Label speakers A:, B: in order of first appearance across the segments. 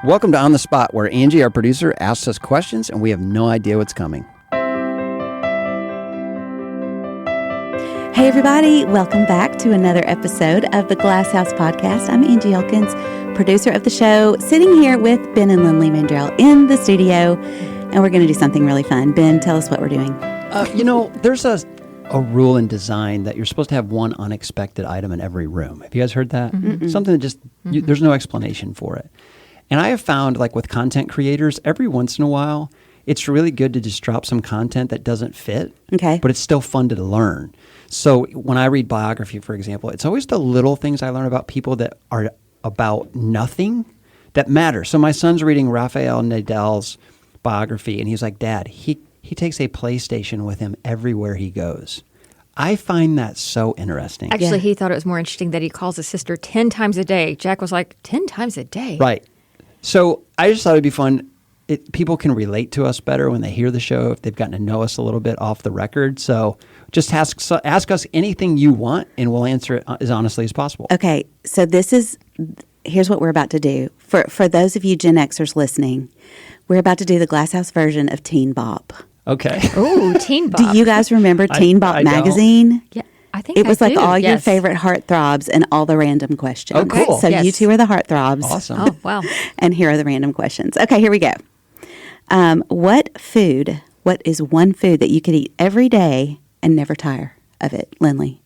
A: Welcome to On the Spot, where Angie, our producer, asks us questions and we have no idea what's coming.
B: Hey everybody, welcome back to another episode of the Glass House Podcast. I'm Angie Elkins, producer of the show, sitting here with Ben and Lynley Mandrell in the studio, and we're going to do something really fun. Ben, tell us what we're doing.
A: There's a rule in design that you're supposed to have one unexpected item in every room. Have you guys heard that? Mm-hmm. Something that just, there's no explanation for it. And I have found, like with content creators, every once in a while, it's really good to just drop some content that doesn't fit, but it's still fun to learn. So when I read biography, for example, it's always the little things I learn about people that are about nothing that matter. So my son's reading Rafael Nadal's biography, and he's like, Dad, he takes a PlayStation with him everywhere he goes. I find that so interesting.
C: Actually, he thought it was more interesting that he calls his sister 10 times a day. Jack was like, 10 times a day?
A: Right. So I just thought it'd be fun. People can relate to us better when they hear the show, if they've gotten to know us a little bit off the record. So just ask us anything you want, and we'll answer it as honestly as possible.
B: Okay, so here's what we're about to do. For those of you Gen Xers listening, we're about to do the Glass House version of Teen Bop.
A: Okay.
C: Oh, Teen Bop.
B: Do you guys remember Teen Bop magazine?
C: Yeah, I think
B: it was
C: I
B: like
C: do.
B: all your
C: Yes.
B: favorite heartthrobs and all the random questions.
A: Oh, cool.
B: So you two are the heartthrobs.
A: Awesome.
C: Oh, wow.
B: And here are the random questions. Okay, here we go. What is one food that you could eat every day and never tire of it? Lynley.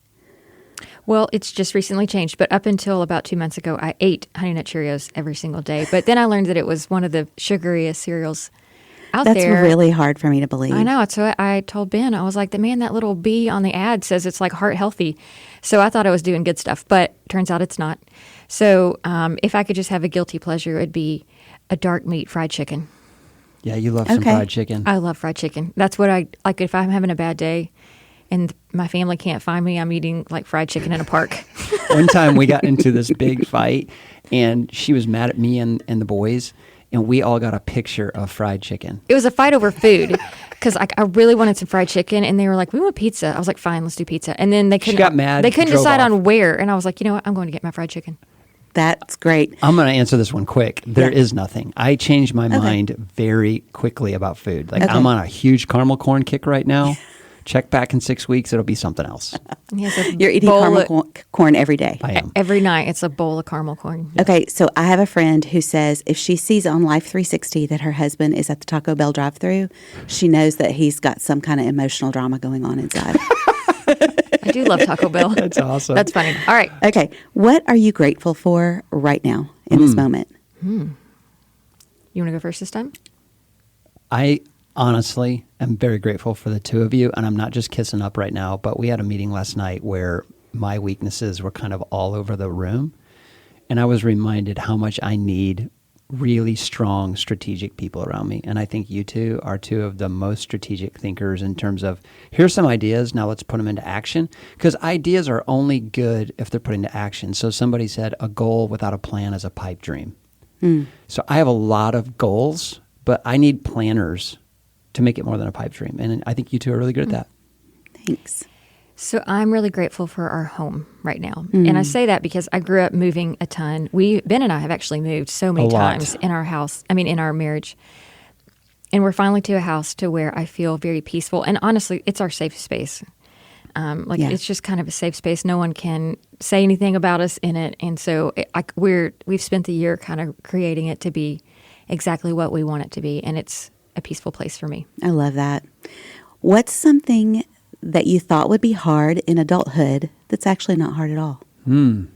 C: Well, it's just recently changed, but up until about 2 months ago, I ate Honey Nut Cheerios every single day. But then I learned that it was one of the sugariest cereals out
B: That's
C: there.
B: That's really hard for me to believe.
C: I know. So I told Ben, I was like, that little bee on the ad says it's like heart healthy. So I thought I was doing good stuff, but turns out it's not. So if I could just have a guilty pleasure, it would be a dark meat fried chicken.
A: Yeah, you love some fried chicken.
C: I love fried chicken. That's what I like. If I'm having a bad day and my family can't find me, I'm eating like fried chicken in a park.
A: One time we got into this big fight, and she was mad at me and the boys, and we all got a picture of fried chicken.
C: It was a fight over food because I really wanted some fried chicken, and they were like, "We want pizza." I was like, "Fine, let's do pizza." And then they couldn't.
A: She got mad.
C: They couldn't
A: drove
C: decide
A: off.
C: on where, and I was like, "You know what? I'm going to get my fried chicken."
B: That's great.
A: I'm going to answer this one quick. There is nothing. I changed my mind very quickly about food. Like I'm on a huge caramel corn kick right now. Check back in 6 weeks. It'll be something else.
B: You're eating caramel corn every day.
A: I am.
C: Every night, it's a bowl of caramel corn.
B: Okay, so I have a friend who says if she sees on Life 360 that her husband is at the Taco Bell drive-thru, she knows that he's got some kind of emotional drama going on inside.
C: I do love Taco Bell.
A: That's awesome.
C: That's funny. All right.
B: Okay, what are you grateful for right now in this moment?
C: You want to go first this time?
A: I honestly am very grateful for the two of you, and I'm not just kissing up right now, but we had a meeting last night where my weaknesses were kind of all over the room, and I was reminded how much I need really strong strategic people around me. And I think you two are two of the most strategic thinkers in terms of, here's some ideas, now let's put them into action. Because ideas are only good if they're put into action. So somebody said a goal without a plan is a pipe dream. So I have a lot of goals, but I need planners to make it more than a pipe dream. And I think you two are really good at that.
B: Thanks.
C: So I'm really grateful for our home right now. And I say that because I grew up moving a ton. Ben and I have actually moved so many times in our house, in our marriage. And we're finally to a house to where I feel very peaceful. And honestly, it's our safe space. It's just kind of a safe space. No one can say anything about us in it. And so we've spent the year kind of creating it to be exactly what we want it to be. And it's a peaceful place for me.
B: I love that. What's something that you thought would be hard in adulthood that's actually not hard at all?
C: Man.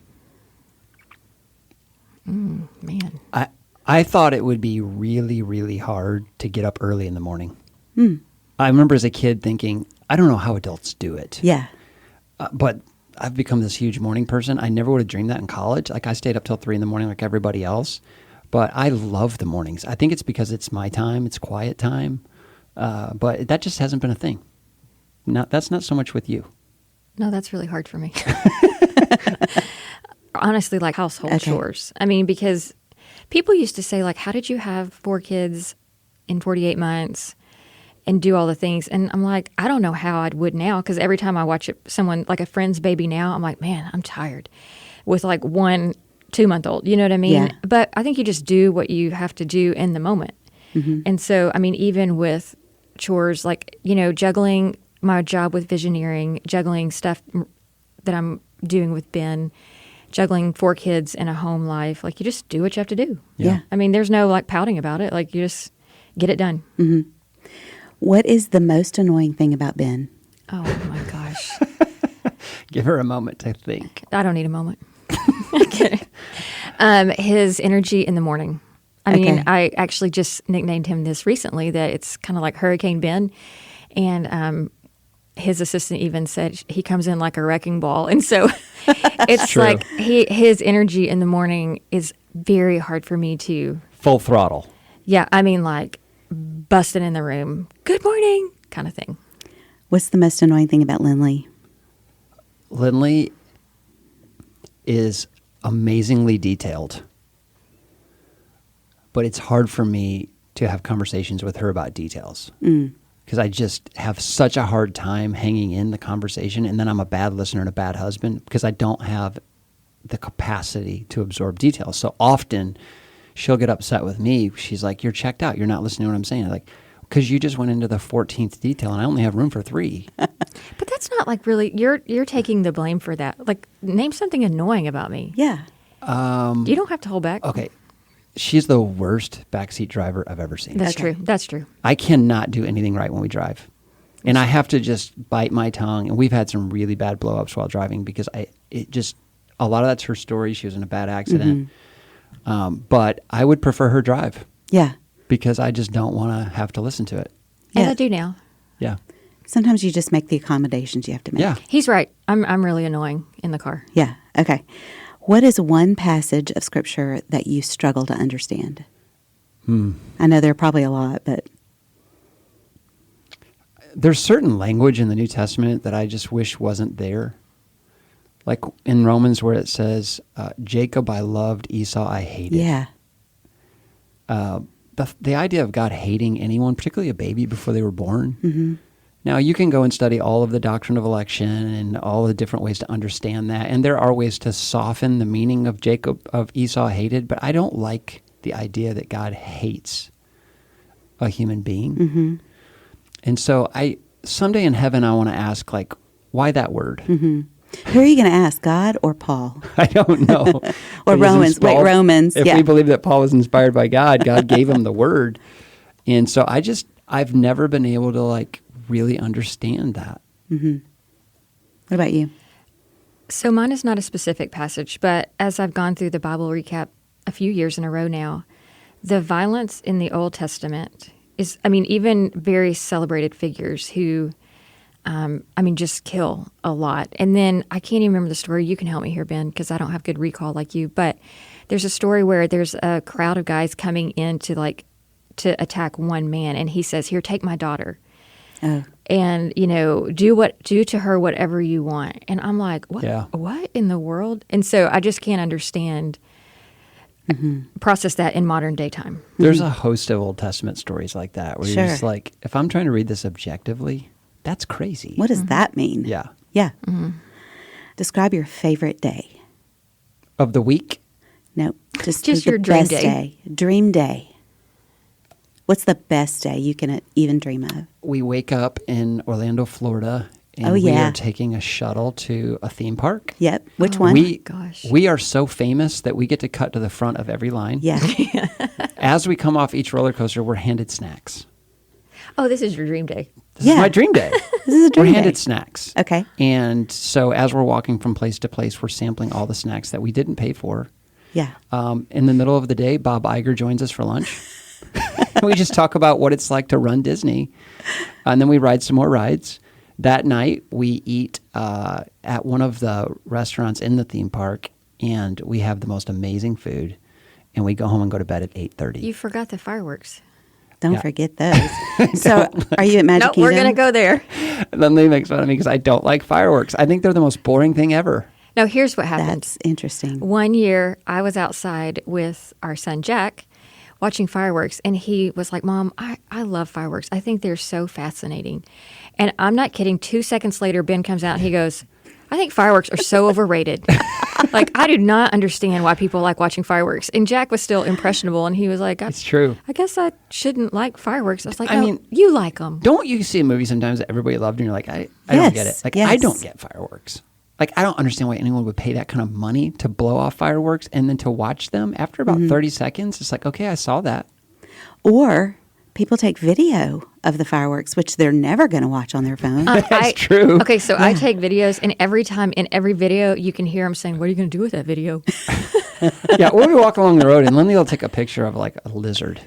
A: I thought it would be really, really hard to get up early in the morning. I remember as a kid thinking, I don't know how adults do it.
B: Yeah.
A: But I've become this huge morning person. I never would have dreamed that in college. Like I stayed up till 3 a.m. like everybody else. But I love the mornings. I think it's because it's my time. It's quiet time. But that just hasn't been a thing. That's not so much with you.
C: No, that's really hard for me. Honestly, like household chores. Because people used to say, like, how did you have 4 kids in 48 months and do all the things? And I'm like, I don't know how I would now, because every time I watch someone, like a friend's baby now, I'm like, man, I'm tired. With like one 2-month-old. You know what I mean?
B: Yeah.
C: But I think you just do what you have to do in the moment. And so, I mean, even with chores, like, juggling my job with visioneering, juggling stuff that I'm doing with Ben, juggling 4 kids in a home life, like, you just do what you have to do.
B: Yeah.
C: I mean, there's no, like, pouting about it. Like, you just get it done.
B: What is the most annoying thing about Ben?
C: Oh, my gosh.
A: Give her a moment to think.
C: I don't need a moment. Okay. His energy in the morning. I mean, I actually just nicknamed him this recently, that it's kind of like Hurricane Ben. And his assistant even said he comes in like a wrecking ball. And so it's
A: True.
C: like his energy in the morning is very hard for me to.
A: Full throttle.
C: Yeah, I mean, like busting in the room, good morning kind of thing.
B: What's the most annoying thing about Lynley?
A: Lynley is amazingly detailed, but it's hard for me to have conversations with her about details because I just have such a hard time hanging in the conversation, and then I'm a bad listener and a bad husband because I don't have the capacity to absorb details. So often she'll get upset with me. She's like, "You're checked out. You're not listening to what I'm saying." Like, because you just went into the 14th detail and I only have room for 3.
C: But that's not like really, you're taking the blame for that. Like, name something annoying about me.
B: Yeah.
C: You don't have to hold back.
A: Okay. She's the worst backseat driver I've ever seen.
C: That's true. That's true.
A: I cannot do anything right when we drive. And I have to just bite my tongue. And we've had some really bad blow-ups while driving because a lot of that's her story. She was in a bad accident. But I would prefer her drive.
B: Yeah.
A: Because I just don't want to have to listen to it.
C: And
B: Yeah.
C: I do now.
A: Yeah.
B: Sometimes you just make the accommodations you have to make.
A: Yeah.
C: He's right. I'm really annoying in the car.
B: Yeah. Okay. What is one passage of Scripture that you struggle to understand? I know there are probably a lot, but
A: There's certain language in the New Testament that I just wish wasn't there. Like in Romans where it says, Jacob I loved, Esau I hated.
B: yeah.
A: The idea of God hating anyone, particularly a baby before they were born. Now, you can go and study all of the doctrine of election and all the different ways to understand that. And there are ways to soften the meaning of Esau hated, but I don't like the idea that God hates a human being. And so someday in heaven, I want to ask, like, why that word?
B: Who are you going to ask, God or Paul?
A: I don't know.
B: Or Romans. Wait, Romans.
A: If we believe that Paul was inspired by God, God gave him the word. And so I've never been able to, like, really understand that.
B: What about you?
C: So mine is not a specific passage, but as I've gone through the Bible recap a few years in a row now, the violence in the Old Testament is, I mean, even very celebrated figures who, just kill a lot. And then I can't even remember the story. You can help me here, Ben, because I don't have good recall like you. But there's a story where there's a crowd of guys coming in to attack one man, and he says, "Here, take my daughter." And, do to her whatever you want. And I'm like, what?
A: Yeah.
C: What in the world? And so I just can't understand, process that in modern day time.
A: There's a host of Old Testament stories like that where
B: Sure.
A: you're just like, if I'm trying to read this objectively, that's crazy.
B: What does that mean?
A: Yeah.
B: Yeah. Describe your favorite day.
A: Of the week?
B: No, just
C: Just
B: the
C: your dream
B: best
C: day.
B: Dream day. What's the best day you can even dream of?
A: We wake up in Orlando, Florida, and
B: Oh,
A: we
B: yeah.
A: are taking a shuttle to a theme park.
B: Yep. Which one?
C: Gosh.
A: We are so famous that we get to cut to the front of every line.
B: Yeah.
A: As we come off each roller coaster, we're handed snacks.
C: Oh, this is your dream day.
A: This
B: Yeah.
A: is my dream day.
B: This is a dream
A: We're handed
B: day.
A: snacks.
B: Okay.
A: And so as we're walking from place to place, we're sampling all the snacks that we didn't pay for.
B: Yeah.
A: In the middle of the day, Bob Iger joins us for lunch. We just talk about what it's like to run Disney. And then we ride some more rides. That night, we eat at one of the restaurants in the theme park, and we have the most amazing food. And we go home and go to bed at 8:30.
C: You forgot the fireworks.
B: Don't
A: Yeah.
B: forget those. So, are you at Magic
C: Nope,
B: Kingdom?
C: we're going to go there.
A: And then they make fun of me because I don't like fireworks. I think they're the most boring thing ever.
C: Now, here's what happened.
B: That's interesting.
C: One year, I was outside with our son, Jack, watching fireworks, and he was like, "Mom, I love fireworks. I think they're so fascinating." And I'm not kidding. 2 seconds later, Ben comes out and he goes, I think fireworks are so overrated. Like, I do not understand why people like watching fireworks. And Jack was still impressionable, and he was like,
A: It's true.
C: I guess I shouldn't like fireworks. I was like,
A: I
C: no,
A: mean,
C: you like them.
A: Don't you see a movie sometimes that everybody loved and you're like, I don't get it. Like, I don't get fireworks. Like, I don't understand why anyone would pay that kind of money to blow off fireworks and then to watch them. After about 30 seconds, it's like, okay, I saw that.
B: Or people take video of the fireworks, which they're never going to watch on their phone.
A: That's true.
C: Okay, so I take videos, and every time in every video, you can hear them saying, what are you going to do with that video?
A: Yeah, or we walk along the road and Lynley will take a picture of like a lizard.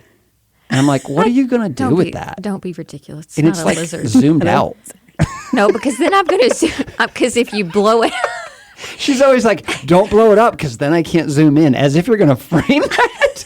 A: And I'm like, what are you going to do with that?
C: Don't be ridiculous. It's
A: And
C: not
A: it's
C: a
A: like
C: lizard.
A: zoomed out.
C: No, because then I'm going to zoom up, because if you blow it
A: She's always like, don't blow it up because then I can't zoom in, as if you're going to frame that.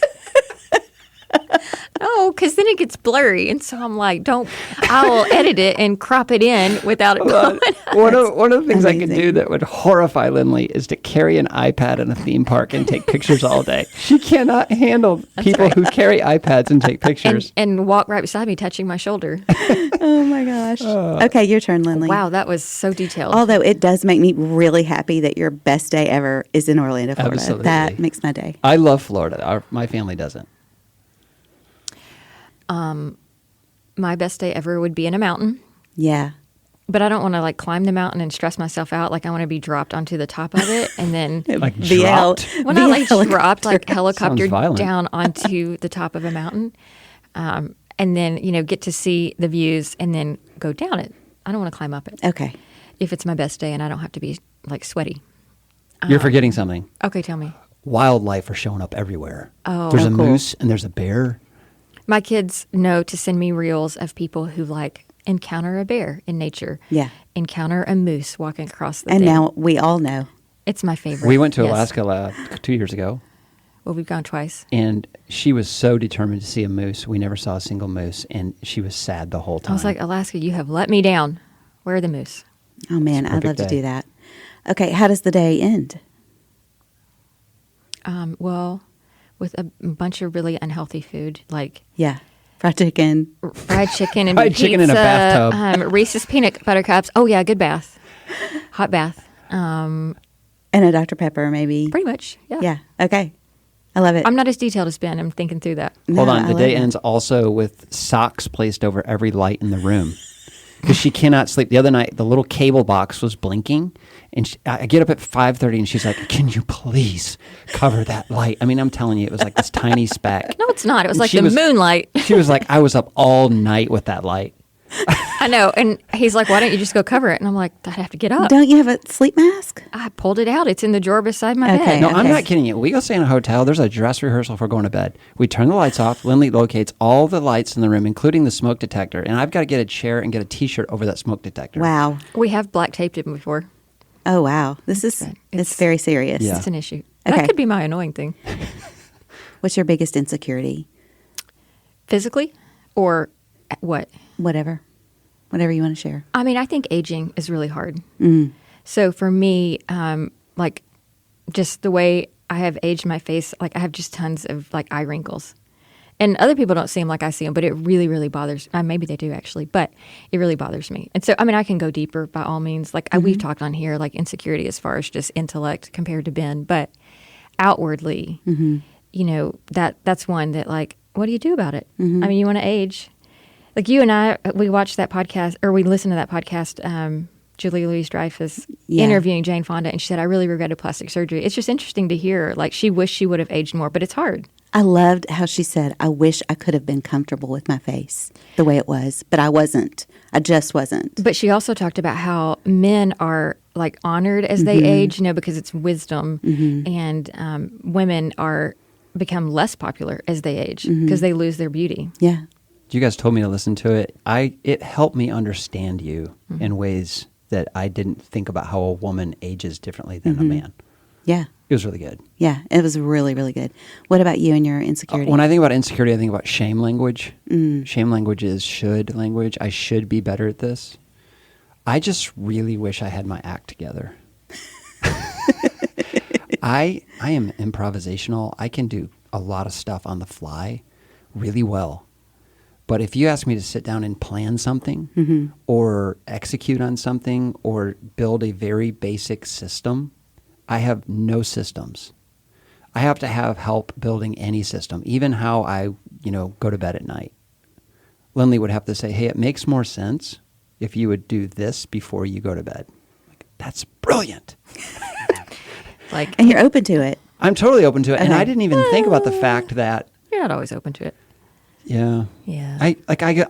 C: No, because then it gets blurry. And so I'm like, I will edit it and crop it in without it blowing up.
A: One of the things I could
B: amazing.
A: do that would horrify Lynley is to carry an iPad in a theme park and take pictures all day. She cannot handle people who carry iPads and take pictures.
C: And walk right beside me, touching my shoulder.
B: Oh, my gosh. Okay, your turn, Lynley.
C: Wow, that was so detailed.
B: Although it does make me really happy that your best day ever is in Orlando, Florida.
A: Absolutely.
B: That makes my day.
A: I love Florida. My family doesn't.
C: My best day ever would be in a mountain.
B: Yeah.
C: But I don't want to like climb the mountain and stress myself out. Like I want to be dropped onto the top of it and then
A: Like
B: VL.
A: dropped?
C: well, not like
B: VL
C: dropped, like
A: Sounds
C: helicoptered
A: violent.
C: down onto the top of a mountain, and then get to see the views and then go down it. I don't want to climb up it.
B: Okay.
C: If it's my best day and I don't have to be like sweaty.
A: You're forgetting something.
C: Okay, tell me.
A: Wildlife are showing up everywhere.
C: Oh.
A: There's a
B: cool.
A: moose and there's a bear.
C: My kids know to send me reels of people who like encounter a bear in nature.
B: Yeah.
C: Encounter a moose walking across the
B: And
C: thing.
B: now we all know.
C: It's my favorite.
A: We went to
C: Yes.
A: Alaska 2 years ago,
C: Well, we've gone twice.
A: and she was so determined to see a moose. We never saw a single moose, and she was sad the whole time.
C: I was like, Alaska, you have let me down. Where are the moose?
B: Oh, man, I'd
A: perfect
B: love to
A: day.
B: do that. Okay, how does the day end?
C: Well, with a bunch of really unhealthy food, like
B: Yeah. Fried chicken.
C: fried chicken and
A: Fried
C: pizza,
A: chicken in a bathtub.
C: Reese's peanut butter cups. Oh yeah, good bath, hot bath.
B: And a Dr. Pepper, maybe.
C: Pretty much. Yeah.
B: Yeah. Okay. I love it.
C: I'm not as detailed as Ben. I'm thinking through that.
A: Hold
B: No,
A: on.
B: I
A: The
B: love
A: day
B: it.
A: ends also with socks placed over every light in the room because she cannot sleep. The other night, the little cable box was blinking, and I get up at 5:30, and she's like, "Can you please cover that light?" I mean, I'm telling you, it was like this tiny speck.
C: No, it's not. It was
A: And
C: like
A: she
C: the
A: was-
C: moonlight.
A: She was like, "I was up all night with that light."
C: I know. And he's like, why don't you just go cover it? And I'm like, I'd have to get up.
B: Don't you have a sleep mask?
C: I pulled it out. It's in the drawer beside my
B: Okay.
C: bed.
A: No, I'm
B: Okay.
A: not kidding you. We go stay in a hotel. There's a dress rehearsal for going to bed. We turn the lights off. Lynley locates all the lights in the room, including the smoke detector. And I've got to get a chair and get a T-shirt over that smoke detector.
B: Wow.
C: We have black taped it before.
B: Oh, wow. This is
C: good.
B: it's very serious.
A: Yeah.
C: It's an issue.
B: Okay.
C: That could be my annoying thing.
B: What's your biggest insecurity?
C: Physically or what?
B: Whatever. Whatever you want to share.
C: I mean, I think aging is really hard.
B: Mm.
C: So for me, like just the way I have aged my face, like I have just tons of like eye wrinkles. And other people don't see them like I see them, but it really, really bothers. Maybe they do actually, but it really bothers me. And so, I mean, I can go deeper by all means. Like we've talked on here, like insecurity as far as just intellect compared to Ben, but outwardly, that's one that like, what do you do about it? I mean, you want to age. Like you and I, we watched that podcast, or we listened to that podcast, Julie Louis-Dreyfus
B: Yeah.
C: interviewing Jane Fonda, and she said, I really regretted plastic surgery. It's just interesting to hear. Like, she wished she would have aged more, but it's hard.
B: I loved how she said, I wish I could have been comfortable with my face the way it was, but I wasn't. I just wasn't.
C: But she also talked about how men are like honored as they age, because it's wisdom, and women are become less popular as they age because they lose their beauty.
B: Yeah.
A: You guys told me to listen to it. It helped me understand you in ways that I didn't think about how a woman ages differently than a man.
B: Yeah.
A: It was really good.
B: Yeah. It was really, really good. What about you and your insecurity?
A: When I think about insecurity, I think about shame language. Shame language is should language. I should be better at this. I just really wish I had my act together. I am improvisational. I can do a lot of stuff on the fly really well. But if you ask me to sit down and plan something or execute on something or build a very basic system, I have no systems. I have to have help building any system, even how I, go to bed at night. Lynley would have to say, hey, it makes more sense if you would do this before you go to bed. Like, that's brilliant.
B: And you're open to it.
A: I'm totally open to it.
B: Okay.
A: And I didn't even think about the fact that.
C: You're not always open to it.
A: Yeah.
C: Yeah.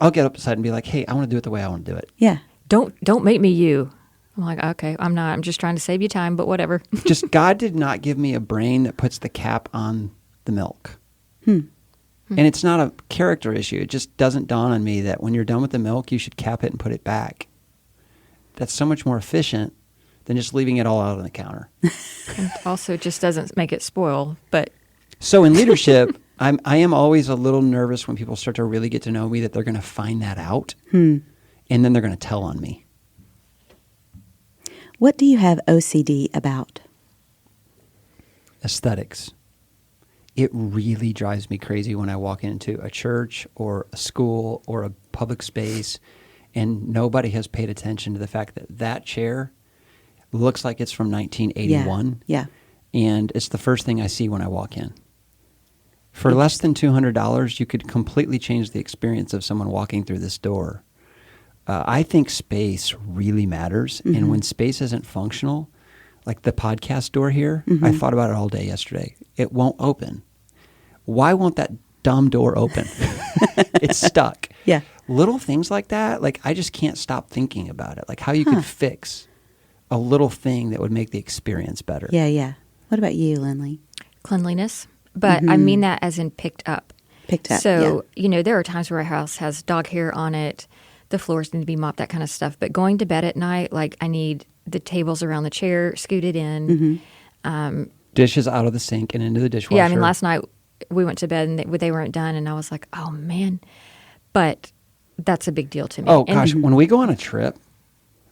A: I'll get upside and be like, hey, I want to do it the way I want to do it.
B: Yeah.
C: Don't make me you. I'm like, okay, I'm not. I'm just trying to save you time, but whatever.
A: Just God did not give me a brain that puts the cap on the milk. And it's not a character issue. It just doesn't dawn on me that when you're done with the milk, you should cap it and put it back. That's so much more efficient than just leaving it all out on the counter.
C: And also, it just doesn't make it spoil. But
A: So in leadership, I am always a little nervous when people start to really get to know me that they're going to find that out, and then they're going to tell on me.
B: What do you have OCD about?
A: Aesthetics. It really drives me crazy when I walk into a church or a school or a public space and nobody has paid attention to the fact that that chair looks like it's from 1981.
B: Yeah.
A: And it's the first thing I see when I walk in. For less than $200, you could completely change the experience of someone walking through this door. I think space really matters. And when space isn't functional, like the podcast door here, I thought about it all day yesterday. It won't open. Why won't that dumb door open? It's stuck.
B: Yeah.
A: Little things like that, like I just can't stop thinking about it. Like how you could fix a little thing that would make the experience better.
B: Yeah, yeah. What about you, Lynley?
C: cleanliness, but I mean that as in picked up.
B: Picked up,
C: So, there are times where our house has dog hair on it, the floors need to be mopped, that kind of stuff. But going to bed at night, like I need the tables around the chair scooted in.
A: Dishes out of the sink and into the dishwasher.
C: Yeah, I mean, last night we went to bed and they weren't done, and I was like, oh, man. But that's a big deal to me.
A: Oh,
C: And-
A: gosh. When we go on a trip,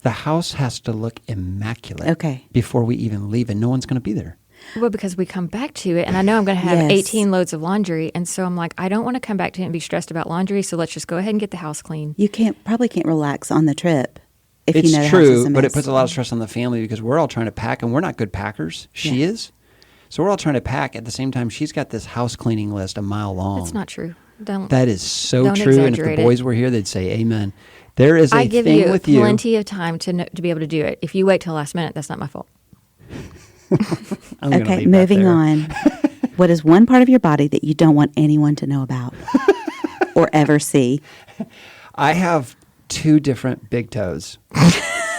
A: the house has to look immaculate before we even leave, and no one's going to be there.
C: Well, because we come back to it, and I know I'm going to have
B: Yes.
C: 18 loads of laundry, and so I'm like, I don't want to come back to it and be stressed about laundry, so let's just go ahead and get the house clean.
B: You probably can't relax on the trip if
A: It's
B: you know the
A: true,
B: house is a
A: but it
B: mess.
A: puts a lot of stress on the family because we're all trying to pack, and we're not good packers. She is. So we're all trying to pack. At the same time, she's got this house cleaning list a mile long.
C: That's not true. Don't.
A: That is so
C: Don't
A: true. And if the
C: exaggerate
A: boys
C: it.
A: were here, they'd say amen. There is a
C: I give
A: thing
C: you
A: with you.
C: plenty of time to be able to do it. If you wait till last minute, that's not my fault.
A: I'm gonna
B: Okay,
A: leave that
B: moving
A: there.
B: on. What is one part of your body that you don't want anyone to know about or ever see?
A: I have two different big toes.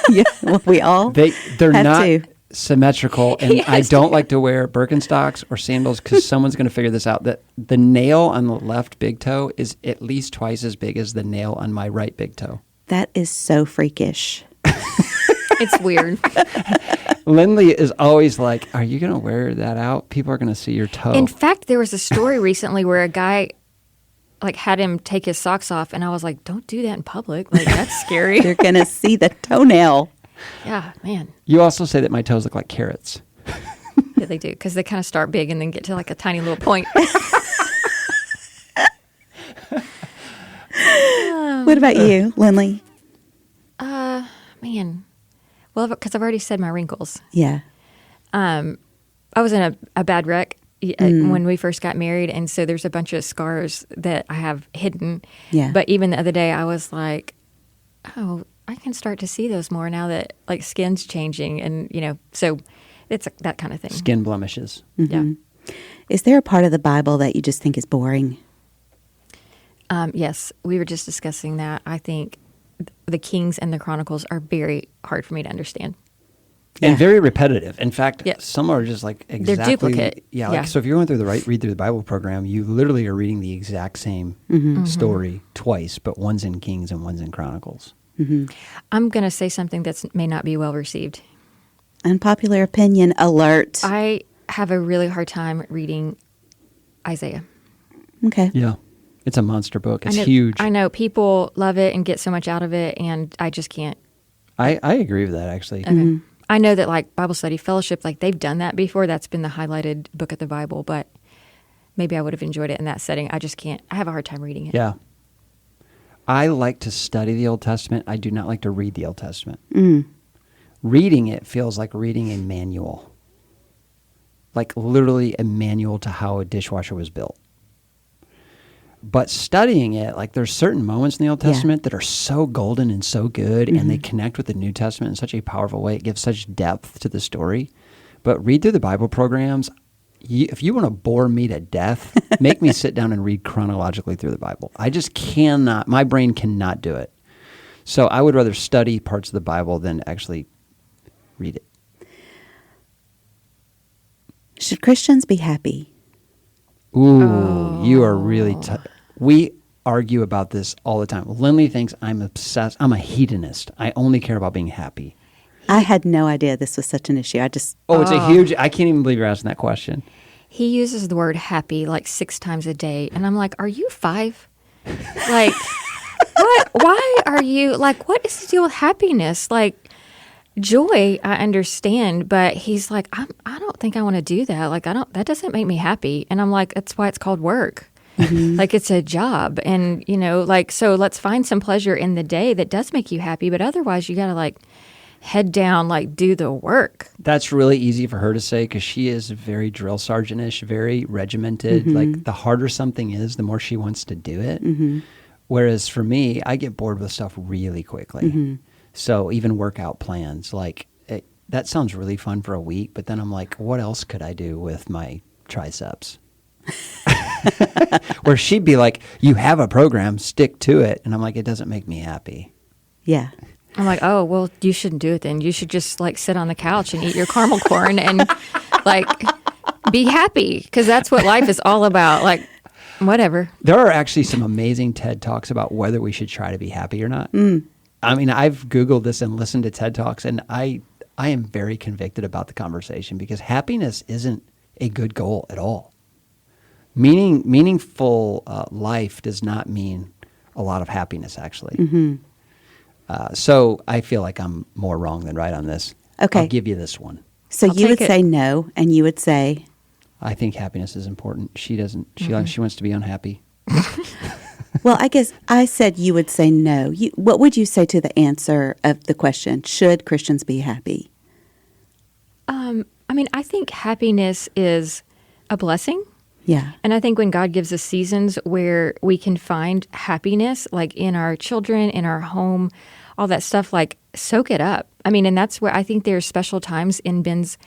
B: Yeah, well, we all
A: They're
B: have
A: not
B: two.
A: symmetrical, and I don't like to wear Birkenstocks or sandals because someone's going to figure this out. That the nail on the left big toe is at least twice as big as the nail on my right big toe.
B: That is so freakish.
C: It's weird.
A: Lynley is always like, "Are you going to wear that out? People are going to see your toe."
C: In fact, there was a story recently where a guy had him take his socks off, and I was like, don't do that in public. Like, that's scary.
B: You're going to see the toenail.
C: Yeah, man.
A: You also say that my toes look like carrots.
C: Yeah, they do, because they kind of start big and then get to like a tiny little point.
B: What about you, Lynley?
C: Man. Well, because I've already said my wrinkles.
B: Yeah.
C: I was in a bad wreck when we first got married, and so there's a bunch of scars that I have hidden.
B: Yeah.
C: But even the other day, I was like, oh, I can start to see those more now that skin's changing, and so it's that kind of thing.
A: Skin blemishes.
C: Yeah.
B: Is there a part of the Bible that you just think is boring?
C: Yes, we were just discussing that. I think the Kings and the Chronicles are very hard for me to understand.
A: And very repetitive. In fact,
C: Yeah.
A: some are just like exactly.
C: They're duplicate.
A: Yeah,
C: Yeah.
A: so if you're going through the read through the Bible program, you literally are reading the exact same story twice, but one's in Kings and one's in Chronicles.
C: I'm going to say something that may not be well received.
B: Unpopular opinion alert.
C: I have a really hard time reading Isaiah.
B: Okay.
A: Yeah. It's a monster book. It's
C: I know,
A: huge.
C: I know people love it and get so much out of it, and I just can't.
A: I agree with that, actually.
C: Okay. I know that Bible Study Fellowship, they've done that before. That's been the highlighted book of the Bible, but maybe I would have enjoyed it in that setting. I just can't. I have a hard time reading it.
A: Yeah. I like to study the Old Testament. I do not like to read the Old Testament.
B: Mm.
A: Reading it feels like reading a manual, like literally a manual to how a dishwasher was built. But studying it, like there's certain moments in the Old Testament that are so golden and so good, and they connect with the New Testament in such a powerful way. It gives such depth to the story. But read through the Bible programs. If you want to bore me to death, make me sit down and read chronologically through the Bible. I just cannot. My brain cannot do it. So I would rather study parts of the Bible than actually read it.
B: Should Christians be happy?
A: Ooh, you are really we argue about this all the time. Lynley thinks I'm obsessed. I'm a hedonist. I only care about being happy.
B: I had no idea this was such an issue. It's
A: a huge, I can't even believe you're asking that question.
C: He uses the word happy like 6 times a day. And I'm like, are you 5? Like, what? Why are you, like, what is the deal with happiness? Like, joy, I understand, but he's like, I don't think I want to do that. Like, that doesn't make me happy. And I'm like, that's why it's called work. Like, it's a job. And, like, so let's find some pleasure in the day that does make you happy. But otherwise, you got to, like, head down, like, do the work.
A: That's really easy for her to say because she is very drill sergeant-ish, very regimented. Like, the harder something is, the more she wants to do it. Whereas for me, I get bored with stuff really quickly. So even workout plans, like, that sounds really fun for a week, but then I'm like, what else could I do with my triceps? Where she'd be like, you have a program, stick to it. And I'm like, it doesn't make me happy.
B: Yeah.
C: I'm like, oh, well, you shouldn't do it then. You should just, like, sit on the couch and eat your caramel corn and, like, be happy. Because that's what life is all about. Like, whatever.
A: There are actually some amazing TED Talks about whether we should try to be happy or not. I mean, I've Googled this and listened to TED Talks, and I am very convicted about the conversation because happiness isn't a good goal at all. Meaningful life does not mean a lot of happiness, actually. So I feel like I'm more wrong than right on this.
B: Okay.
A: I'll give you this one.
B: So
C: I'll
B: you would
C: take it.
B: say no, and you would say,
A: I think happiness is important. She doesn't. She wants to be unhappy.
B: well, I guess I said you would say no. What would you say to the answer of the question, should Christians be happy?
C: I mean, I think happiness is a blessing.
B: Yeah.
C: And I think when God gives us seasons where we can find happiness, like in our children, in our home, all that stuff, like soak it up. I mean, and that's where I think there's special times in Ben's,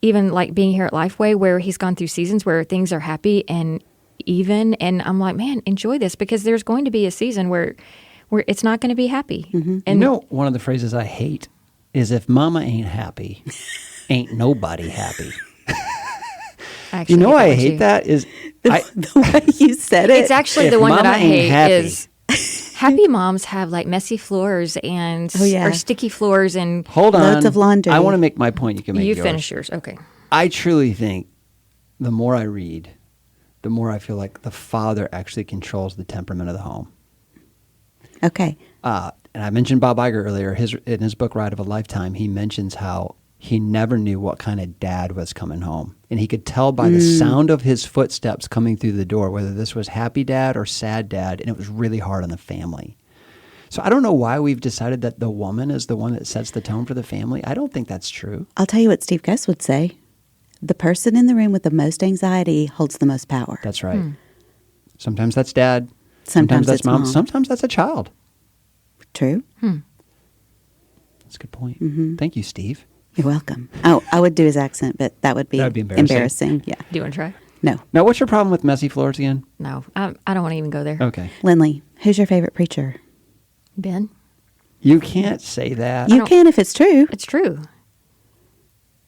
C: even like being here at Lifeway, where he's gone through seasons where things are happy and even. And I'm like, man, enjoy this because there's going to be a season where it's not going to be happy. And
A: One of the phrases I hate is if mama ain't happy, ain't nobody happy.
C: actually
A: I hate that is
B: The way you said it.
C: It's actually
A: If
C: the one that
A: mama
C: I
A: ain't
C: hate
A: happy.
C: is happy moms have like messy floors and or sticky floors and
A: Hold on.
B: Loads of laundry.
A: I want to make my point. You can make
C: you
A: yours.
C: finish yours. Okay.
A: I truly think the more I read, the more I feel like the father actually controls the temperament of the home.
B: Okay.
A: And I mentioned Bob Iger earlier. In his book, Ride of a Lifetime, he mentions how he never knew what kind of dad was coming home. And he could tell by the sound of his footsteps coming through the door whether this was happy dad or sad dad, and it was really hard on the family. So I don't know why we've decided that the woman is the one that sets the tone for the family. I don't think that's true.
B: I'll tell you what Steve Guest would say. The person in the room with the most anxiety holds the most power.
A: That's right. Sometimes that's dad.
B: Sometimes
A: that's
B: it's
A: mom.
B: mom.
A: Sometimes that's a child.
B: True?
A: That's a good point. Thank you, Steve.
B: You're welcome. Oh, I would do his accent, but that would be embarrassing. Yeah.
C: Do you want to try?
B: No.
A: Now, what's your problem with messy floors again?
C: No, I don't want to even go there.
A: Okay.
B: Lynley, who's your favorite preacher?
C: Ben,
A: You can't say that.
B: You can if it's true.
C: it's true.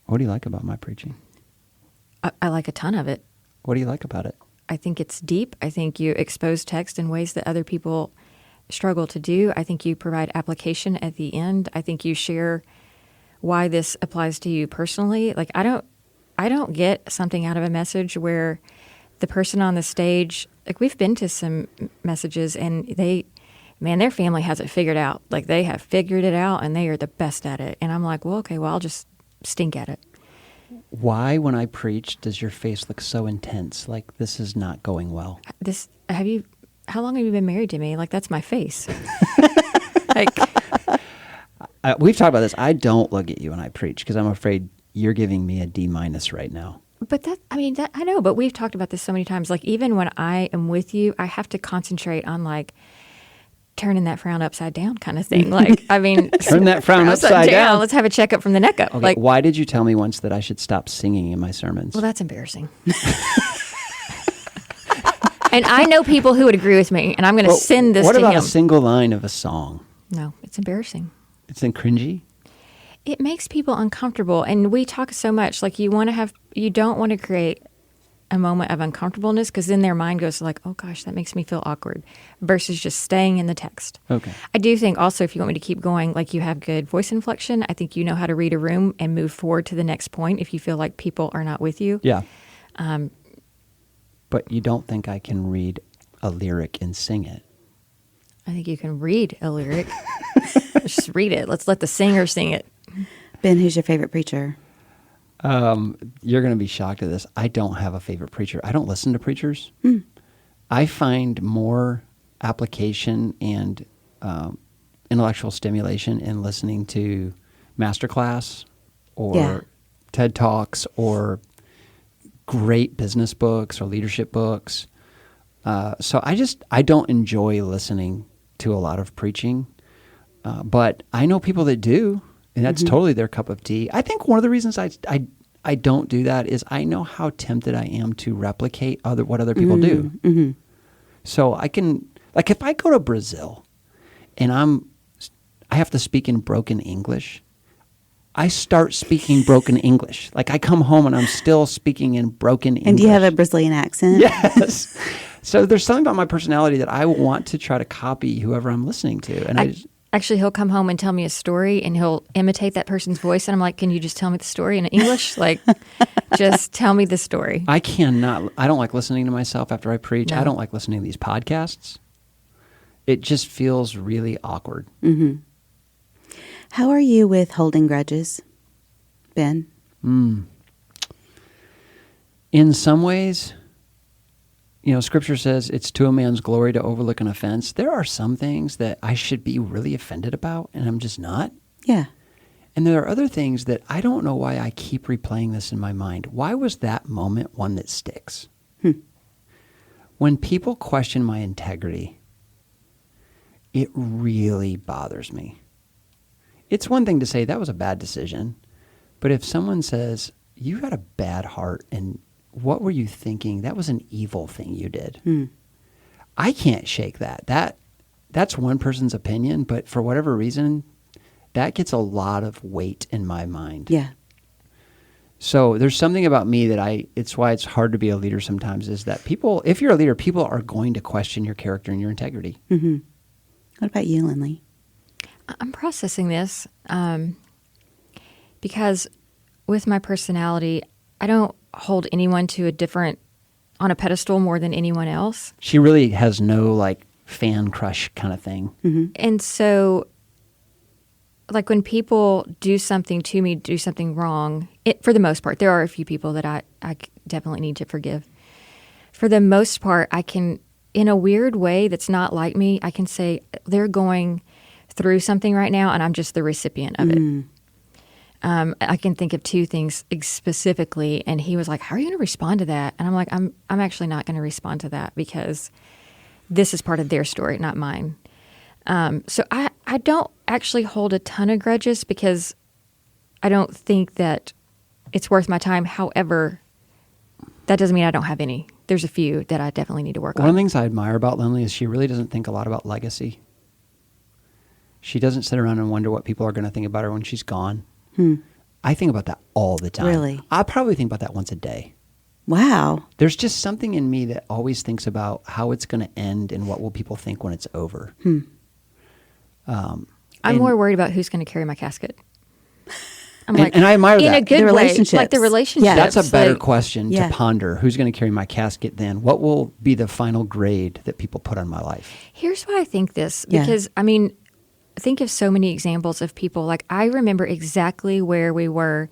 A: What do you like about my preaching?
C: I like a ton of it.
A: What do you like about it?
C: I think it's deep. I think you expose text in ways that other people struggle to do. I think you provide application at the end. I think you share why this applies to you personally. Like I don't get something out of a message where the person on the stage, like we've been to some messages and their family has it figured out. Like they have figured it out and they are the best at it. And I'm like, well, okay, well, I'll just stink at it.
A: Why, when I preach, does your face look so intense? Like this is not going well.
C: Have you how long have you been married to me? Like, that's my face. Like,
A: we've talked about this. I don't look at you when I preach because I'm afraid you're giving me a D- right now.
C: but I know, but we've talked about this so many times. Like, even when I am with you, I have to concentrate on like turning that frown upside down kind of thing. Like, I mean,
A: Turn that frown upside down.
C: Let's have a checkup from the neck up.
A: Okay,
C: Like,
A: why did you tell me once that I should stop singing in my sermons?
C: well, that's embarrassing. And I know people who would agree with me, and I'm going to send this to him.
A: What about a single line of a song?
C: No, it's embarrassing.
A: It's cringy?
C: It makes people uncomfortable, and we talk so much. Like, you don't want to create a moment of uncomfortableness because then their mind goes like, oh gosh, that makes me feel awkward, versus just staying in the text.
A: Okay.
C: I do think also, if you want me to keep going, like, you have good voice inflection. I think you know how to read a room and move forward to the next point if you feel like people are not with you.
A: Yeah. But you don't think I can read a lyric and sing it?
C: I think you can read a lyric. Just read it. Let's let the singer sing it.
B: Ben, who's your favorite preacher?
A: You're going to be shocked at this. I don't have a favorite preacher. I don't listen to preachers. I find more application and intellectual stimulation in listening to masterclass or TED Talks or great business books or leadership books. So I don't enjoy listening to a lot of preaching, but I know people that do, and that's totally their cup of tea. I think one of the reasons I don't do that is I know how tempted I am to replicate what other people do.
B: Mm-hmm.
A: So I can, like, if I go to Brazil and I have to speak in broken English, I start speaking broken English. Like, I come home and I'm still speaking in broken English.
B: And do you have a Brazilian accent?
A: Yes. So there's something about my personality that I want to try to copy whoever I'm listening to. And
C: Actually, he'll come home and tell me a story, and he'll imitate that person's voice. And I'm like, can you just tell me the story in English? Like, just tell me the story.
A: I don't like listening to myself after I preach.
C: No.
A: I don't like listening to these podcasts. It just feels really awkward.
B: Mm-hmm. How are you with holding grudges, Ben?
A: In some ways, Scripture says it's to a man's glory to overlook an offense. There are some things that I should be really offended about, and I'm just not.
B: Yeah.
A: And there are other things that I don't know why I keep replaying this in my mind. Why was that moment one that sticks? When people question my integrity, it really bothers me. It's one thing to say that was a bad decision, but if someone says, you had a bad heart and what were you thinking? That was an evil thing you did. I can't shake that. That's one person's opinion, but for whatever reason, that gets a lot of weight in my mind.
B: Yeah.
A: So there's something about me that it's why it's hard to be a leader sometimes, is that people, if you're a leader, people are going to question your character and your integrity.
B: Mm-hmm. What about you, Lynley?
C: I'm processing this because with my personality, I don't hold anyone on a pedestal more than anyone else.
A: She really has no fan crush kind of thing.
B: Mm-hmm.
C: And so, like, when people do something to me, do something wrong, for the most part, there are a few people that I definitely need to forgive. For the most part, I can, in a weird way that's not like me, I can say they're going through something right now and I'm just the recipient of it. I can think of two things specifically, and he was like, how are you going to respond to that? And I'm like, I'm actually not going to respond to that because this is part of their story, not mine. So I don't actually hold a ton of grudges because I don't think that it's worth my time. However, that doesn't mean I don't have any. There's a few that I definitely need to work on.
A: One of the things I admire about Lynley is she really doesn't think a lot about legacy. She doesn't sit around and wonder what people are going to think about her when she's gone. I think about that all the time.
B: Really?
A: I probably think about that once a day.
B: Wow.
A: There's just something in me that always thinks about how it's going to end and what will people think when it's over.
C: I'm more worried about who's going to carry my casket. I'm
A: and I admire
C: in
A: that.
C: a good
B: The
C: way,
B: relationships.
C: like the relationships.
B: Yeah.
A: That's a better
C: like,
A: question
B: Yeah.
A: to ponder. Who's going to carry my casket then? What will be the final grade that people put on my life?
C: Here's why I think this,
B: Yeah.
C: because think of so many examples of people. Like, I remember exactly where we were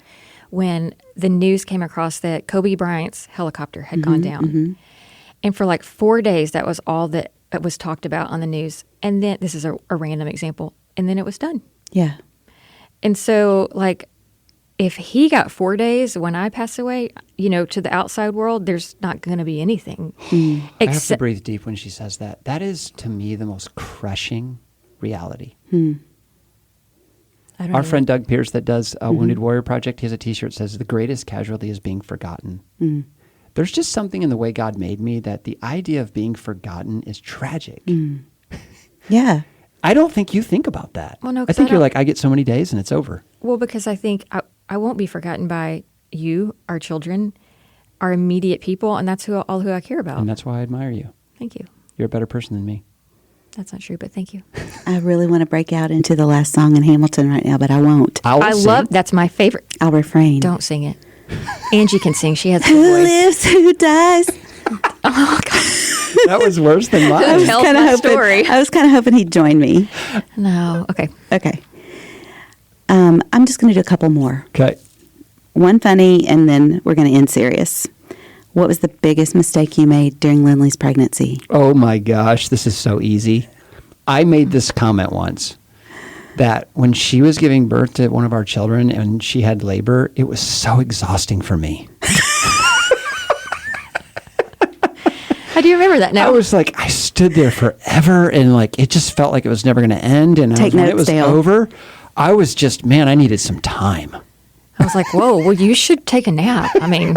C: when the news came across that Kobe Bryant's helicopter had gone down. And for 4 days, that was all that was talked about on the news. And then, this is a random example, and then it was done.
B: Yeah.
C: And so, like, if he got 4 days when I pass away, to the outside world, there's not going to be anything.
A: I have to breathe deep when she says that. That is, to me, the most crushing reality. Our friend Doug Pierce that does a Wounded Warrior Project, he has a T-shirt that says, the greatest casualty is being forgotten. There's just something in the way God made me that the idea of being forgotten is tragic.
B: Yeah.
A: I don't think you think about that.
C: Well, no,
A: I think you're like, I get so many days and it's over.
C: Well, because I think I won't be forgotten by you, our children, our immediate people, and that's who I care about.
A: And that's why I admire you.
C: Thank you.
A: You're a better person than me.
C: That's not true, but thank you.
B: I really want to break out into the last song in Hamilton right now, but I won't.
C: That's my favorite.
B: I'll refrain.
C: Don't sing it. Angie can sing. She has a
B: Who
C: good voice.
B: lives, who dies.
C: Oh, God.
A: That was worse than mine.
C: Tell my story.
B: I was kind of hoping he'd join me.
C: No. Okay.
B: Okay. I'm just going to do a couple more.
A: Okay.
B: One funny, and then we're going to end serious. What was the biggest mistake you made during Lynley's pregnancy?
A: Oh my gosh, this is so easy. I made this comment once that when she was giving birth to one of our children and she had labor, it was so exhausting for me.
C: How do you remember that now?
A: I was like, I stood there forever and like it just felt like it was never going to end. And
B: Take
A: when
B: notes,
A: it was
B: Dale.
A: over, I was just, man, I needed some time.
C: I was like, whoa, well, you should take a nap. I mean,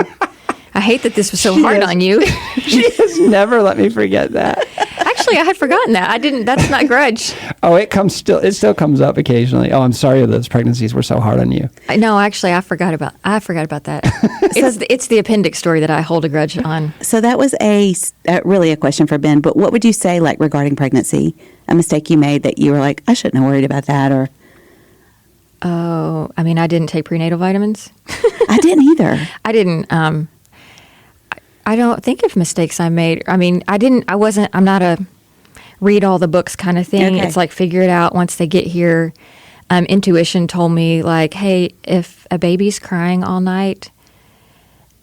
C: I hate that this was so hard on you.
A: She has never let me forget that.
C: Actually, I had forgotten that. I didn't. That's not grudge.
A: Oh, it still comes up occasionally. Oh, I'm sorry those pregnancies were so hard on you.
C: No, actually, I forgot about that. It's the appendix story that I hold a grudge on.
B: So that was really a question for Ben, but what would you say, like, regarding pregnancy? A mistake you made that you were like, I shouldn't have worried about that, or...
C: Oh, I mean, I didn't take prenatal vitamins.
B: I didn't either.
C: I didn't. I don't think of mistakes I made. I mean, I'm not a read all the books kind of thing.
B: Okay.
C: It's like figure it out once they get here. Intuition told me like, hey, if a baby's crying all night,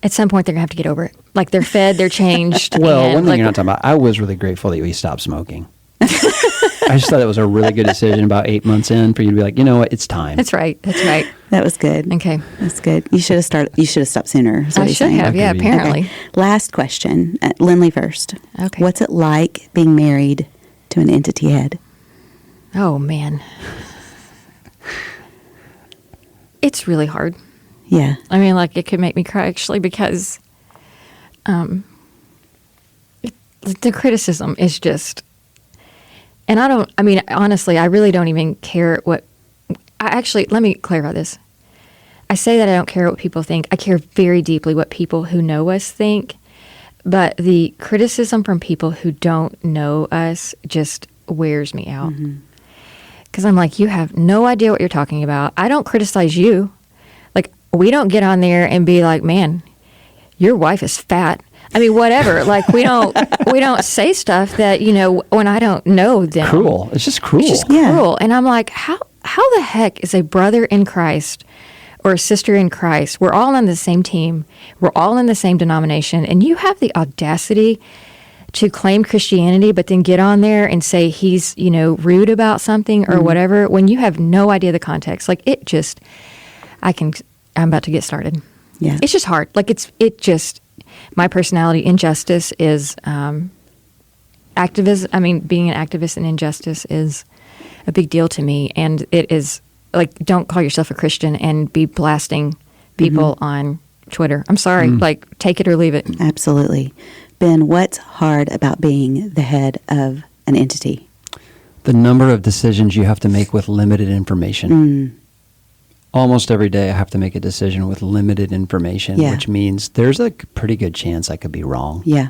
C: at some point they're gonna have to get over it. Like they're fed, they're changed.
A: Well,
C: and,
A: one thing
C: like,
A: you're not talking about, I was really grateful that we stopped smoking. I just thought it was a really good decision about 8 months in for you to be like, you know what, it's time.
C: That's right.
B: That was good.
C: Okay.
B: That's good. You should have stopped sooner. is what
C: I
B: he's
C: should
B: saying.
C: have, yeah,
A: Agreed.
C: apparently.
B: Okay. Last question. Lynley first.
C: Okay.
B: What's it like being married to an entity head?
C: Oh, man. It's really hard.
B: Yeah.
C: I mean, like, it could make me cry, actually, because the criticism is just... And honestly, I really don't even care what... let me clarify this. I say that I don't care what people think. I care very deeply what people who know us think. But the criticism from people who don't know us just wears me out. Because I'm like, you have no idea what you're talking about. I don't criticize you. Like, we don't get on there and be like, man, your wife is fat. I mean, whatever. Like, we don't say stuff that, when I don't know them.
A: Cruel. It's just cruel.
C: It's just cruel. And I'm like, how the heck is a brother in Christ or a sister in Christ? We're all on the same team. We're all in the same denomination. And you have the audacity to claim Christianity, but then get on there and say he's, rude about something or whatever, when you have no idea the context. Like, I'm about to get started.
B: Yeah.
C: It's just hard. Like, my personality, injustice is activism. I mean, being an activist in injustice is a big deal to me. And it is, like, don't call yourself a Christian and be blasting people on Twitter. I'm sorry. Like, take it or leave it.
B: Absolutely. Ben, what's hard about being the head of an entity?
A: The number of decisions you have to make with limited information. Almost every day I have to make a decision with limited information,
B: Yeah.
A: which means there's a pretty good chance I could be wrong.
B: Yeah.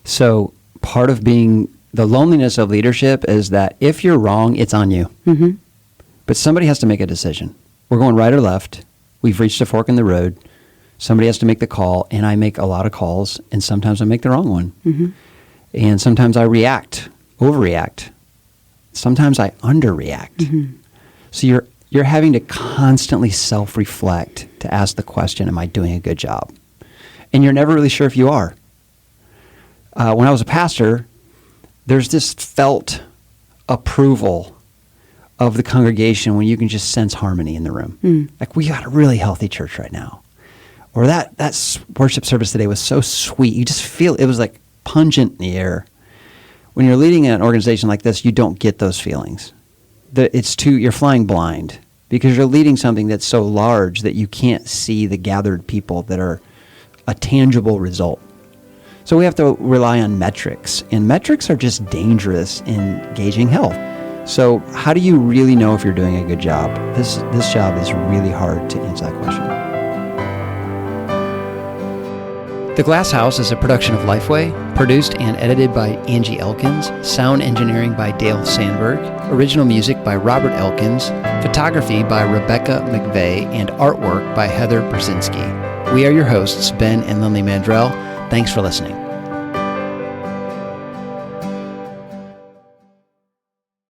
A: So part of being the loneliness of leadership is that if you're wrong, it's on you. But somebody has to make a decision. We're going right or left. We've reached a fork in the road. Somebody has to make the call, and I make a lot of calls, and sometimes I make the wrong one. And sometimes I overreact. Sometimes I underreact. So you're having to constantly self-reflect to ask the question, am I doing a good job? And you're never really sure if you are. When I was a pastor, there's this felt approval of the congregation when you can just sense harmony in the room. Like, we got a really healthy church right now. Or that worship service today was so sweet. You just feel it was like pungent in the air. When you're leading an organization like this, you don't get those feelings. You're flying blind because you're leading something that's so large that you can't see the gathered people that are a tangible result. So we have to rely on metrics, and metrics are just dangerous in gauging health. So how do you really know if you're doing a good job? This job is really hard to answer that question. The Glass House is a production of Lifeway, produced and edited by Angie Elkins, sound engineering by Dale Sandberg, original music by Robert Elkins, photography by Rebecca McVeigh, and artwork by Heather Brzezinski. We are your hosts, Ben and Lynley Mandrell. Thanks for listening.